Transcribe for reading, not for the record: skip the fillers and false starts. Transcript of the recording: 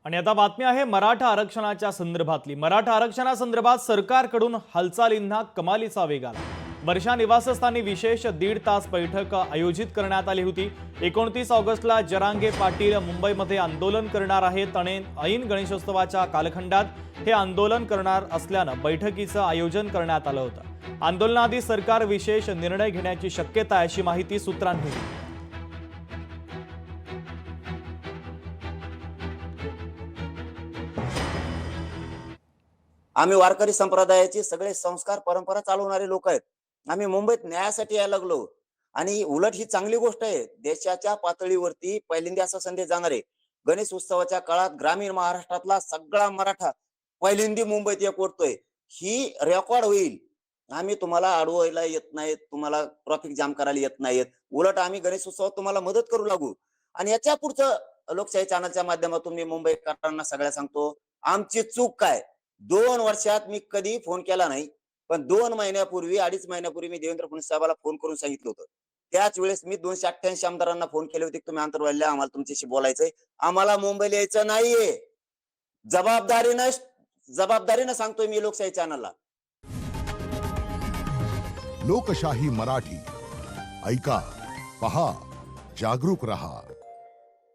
आणि आता बातमी आहे मराठा आरक्षणाच्या संदर्भातली। मराठा आरक्षणासंदर्भात सरकारकडून हालचालींना कमालीचा वेग आला। वर्षा निवासस्थानी विशेष 1.5 तास बैठक आयोजित करण्यात आली होती। 29 ऑगस्टला जरांगे पाटील मुंबईमध्ये आंदोलन करणार आहेत आणि ऐन गणेशोत्सवाच्या कालखंडात हे आंदोलन करणार असल्यानं बैठकीचं आयोजन करण्यात आलं होतं। आंदोलनाआधी सरकार विशेष निर्णय घेण्याची शक्यता आहे अशी माहिती सूत्रांनी दिली। आम्ही वारकरी संप्रदायाचे सगळे संस्कार परंपरा चालवणारे लोक आहेत। आम्ही मुंबईत न्यायासाठी यायला लागलो आणि उलट ही चांगली गोष्ट आहे। देशाच्या पातळीवरती पहिल्यांदा असा संदेश जाणार आहे। गणेश उत्सवाच्या काळात ग्रामीण महाराष्ट्रातला सगळा मराठा पहिल्यांदा मुंबईत एकवटतोय, ही रेकॉर्ड होईल। आम्ही तुम्हाला अडवायला येत नाहीत, तुम्हाला ट्रॅफिक जाम करायला येत नाहीत, उलट आम्ही गणेश उत्सवात तुम्हाला मदत करू लागू। आणि याच्या पुढचं लोकशाही चॅनलच्या माध्यमातून मी मुंबईकरांना सगळ्या सांगतो, आमची चूक काय। 2 वर्षात मी कधी फोन केला नाही, पण 2 महिन्यापूर्वी 2.5 महिन्यापूर्वी मी देवेंद्र फडणवीस साहेबाला फोन करून सांगितलं होतं। त्याच वेळेस मी 288 आमदारांना फोन केले होते, तुम्ही आंतरवालीला आम्हाला तुमच्याशी बोलायचंय, आम्हाला मुंबईला यायचं नाहीये। जबाबदारीनं जबाबदारीनं सांगतोय मी लोकशाही चॅनलला। लोकशाही मराठी ऐका, पहा, जागरूक रहा।